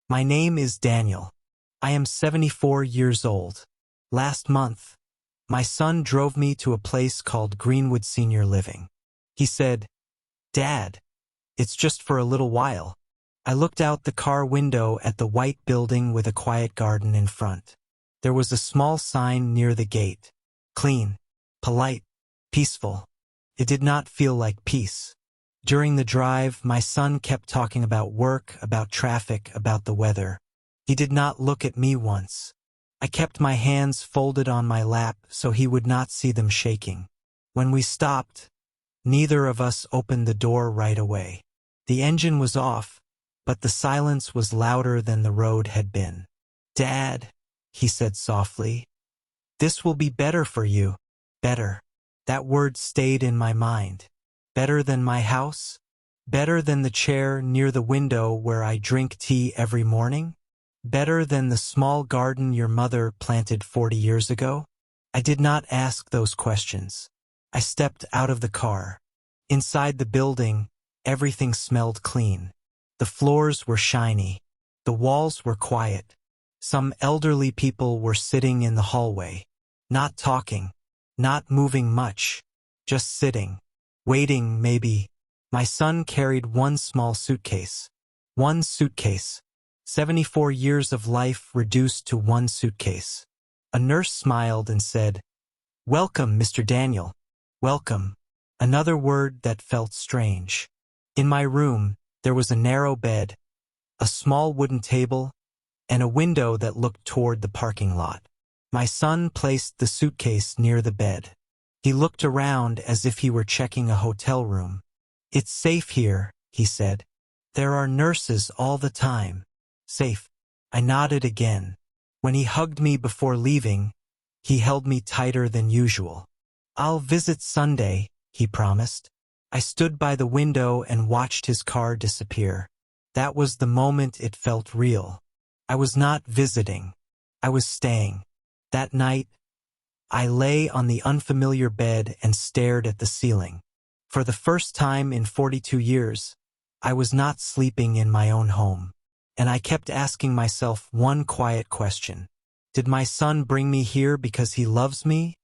My name is Daniel. I am 74 years old. Last month, my son drove me to a place called Greenwood Senior Living. He said, "Dad, it's just for a little while." I looked out the car window at the white building with a quiet garden in front. There was a small sign near the gate. Clean, polite, peaceful. It did not feel like peace. During the drive, my son kept talking about work, about traffic, about the weather. He did not look at me once. I kept my hands folded on my lap so he would not see them shaking. When we stopped, neither of us opened the door right away. The engine was off, but the silence was louder than the road had been. "Dad," he said softly, "this will be better for you." Better. That word stayed in my mind. Better than my house? Better than the chair near the window where I drink tea every morning? Better than the small garden your mother planted 40 years ago? I did not ask those questions. I stepped out of the car. Inside the building, everything smelled clean. The floors were shiny. The walls were quiet. Some elderly people were sitting in the hallway. Not talking. Not moving much. Just sitting. Waiting, maybe. My son carried one small suitcase. One suitcase. 74 years of life reduced to one suitcase. A nurse smiled and said, "Welcome, Mr. Daniel. Welcome." Another word that felt strange. In my room, there was a narrow bed, a small wooden table, and a window that looked toward the parking lot. My son placed the suitcase near the bed. He looked around as if he were checking a hotel room. "It's safe here," he said. "There are nurses all the time." Safe. I nodded again. When he hugged me before leaving, he held me tighter than usual. "I'll visit Sunday," he promised. I stood by the window and watched his car disappear. That was the moment it felt real. I was not visiting. I was staying. That night, I lay on the unfamiliar bed and stared at the ceiling. For the first time in 42 years, I was not sleeping in my own home. And I kept asking myself one quiet question. Did my son bring me here because he loves me,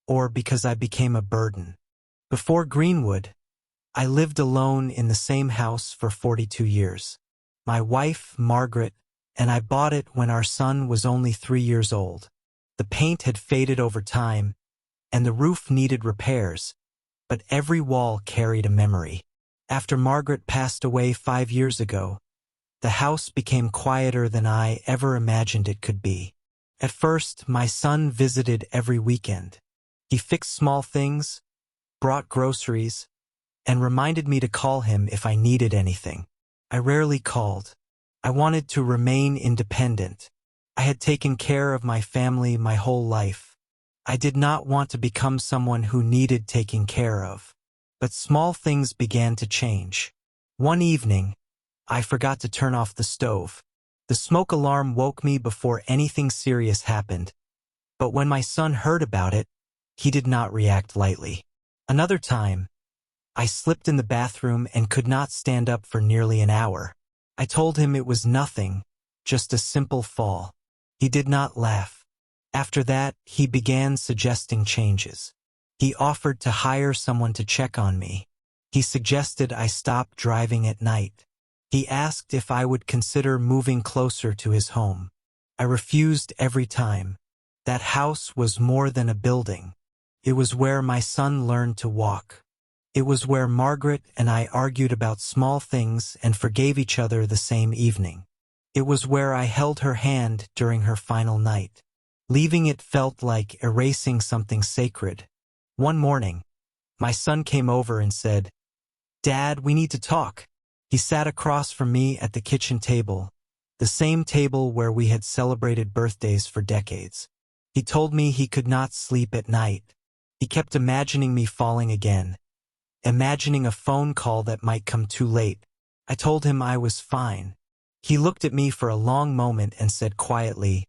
or because I became a burden? Before Greenwood, I lived alone in the same house for 42 years. My wife, Margaret, and I bought it when our son was only 3 years old. The paint had faded over time, and the roof needed repairs, but every wall carried a memory. After Margaret passed away 5 years ago, the house became quieter than I ever imagined it could be. At first, my son visited every weekend. He fixed small things, brought groceries, and reminded me to call him if I needed anything. I rarely called. I wanted to remain independent. I had taken care of my family my whole life. I did not want to become someone who needed taking care of. But small things began to change. One evening, I forgot to turn off the stove. The smoke alarm woke me before anything serious happened. But when my son heard about it, he did not react lightly. Another time, I slipped in the bathroom and could not stand up for nearly an hour. I told him it was nothing, just a simple fall. He did not laugh. After that, he began suggesting changes. He offered to hire someone to check on me. He suggested I stop driving at night. He asked if I would consider moving closer to his home. I refused every time. That house was more than a building. It was where my son learned to walk. It was where Margaret and I argued about small things and forgave each other the same evening. It was where I held her hand during her final night. Leaving it felt like erasing something sacred. One morning, my son came over and said, "Dad, we need to talk." He sat across from me at the kitchen table, the same table where we had celebrated birthdays for decades. He told me he could not sleep at night. He kept imagining me falling again, imagining a phone call that might come too late. I told him I was fine. He looked at me for a long moment and said quietly,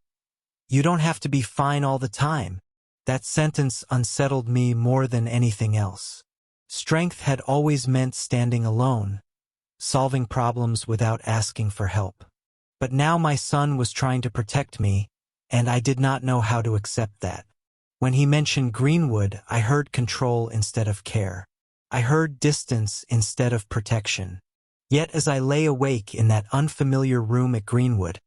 "You don't have to be fine all the time." That sentence unsettled me more than anything else. Strength had always meant standing alone, solving problems without asking for help. But now my son was trying to protect me, and I did not know how to accept that. When he mentioned Greenwood, I heard control instead of care. I heard distance instead of protection. Yet as I lay awake in that unfamiliar room at Greenwood,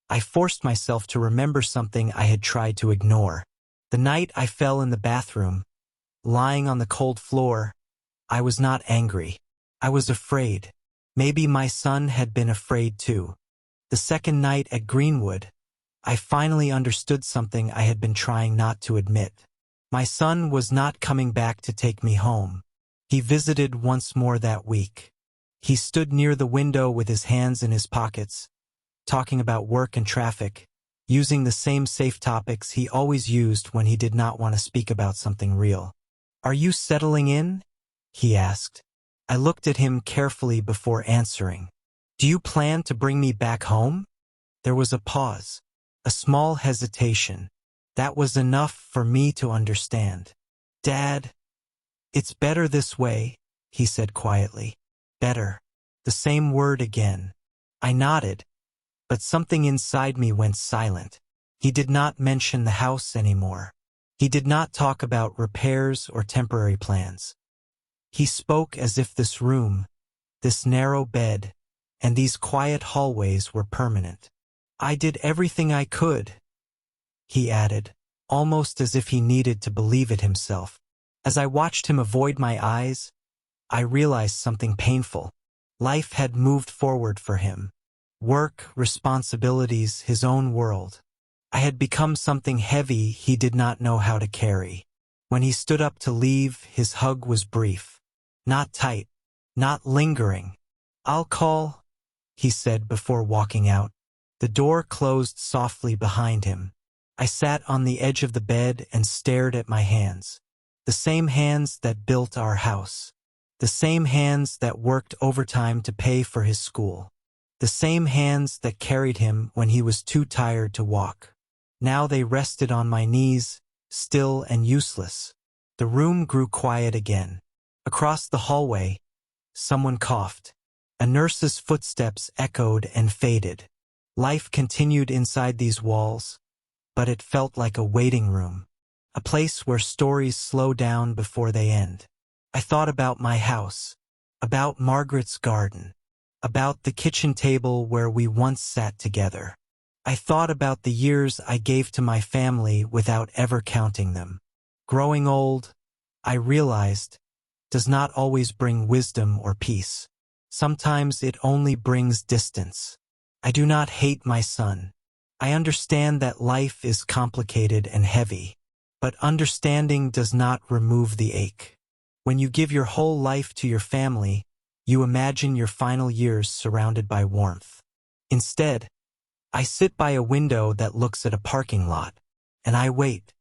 I forced myself to remember something I had tried to ignore. The night I fell in the bathroom, lying on the cold floor, I was not angry. I was afraid. Maybe my son had been afraid too. The second night at Greenwood, I finally understood something I had been trying not to admit. My son was not coming back to take me home. He visited once more that week. He stood near the window with his hands in his pockets, talking about work and traffic, using the same safe topics he always used when he did not want to speak about something real. "Are you settling in?" he asked. I looked at him carefully before answering. "Do you plan to bring me back home?" There was a pause, a small hesitation. That was enough for me to understand. "Dad, it's better this way," he said quietly. "Better." The same word again. I nodded, but something inside me went silent. He did not mention the house anymore. He did not talk about repairs or temporary plans. He spoke as if this room, this narrow bed, and these quiet hallways were permanent. "I did everything I could," he added, almost as if he needed to believe it himself. As I watched him avoid my eyes, I realized something painful. Life had moved forward for him. Work, responsibilities, his own world. I had become something heavy he did not know how to carry. When he stood up to leave, his hug was brief. Not tight, not lingering. "I'll call," he said before walking out. The door closed softly behind him. I sat on the edge of the bed and stared at my hands. The same hands that built our house. The same hands that worked overtime to pay for his school. The same hands that carried him when he was too tired to walk. Now they rested on my knees, still and useless. The room grew quiet again. Across the hallway, someone coughed. A nurse's footsteps echoed and faded. Life continued inside these walls, but it felt like a waiting room. A place where stories slow down before they end. I thought about my house, about Margaret's garden, about the kitchen table where we once sat together. I thought about the years I gave to my family without ever counting them. Growing old, I realized, does not always bring wisdom or peace. Sometimes it only brings distance. I do not hate my son. I understand that life is complicated and heavy, but understanding does not remove the ache. When you give your whole life to your family, you imagine your final years surrounded by warmth. Instead, I sit by a window that looks at a parking lot, and I wait.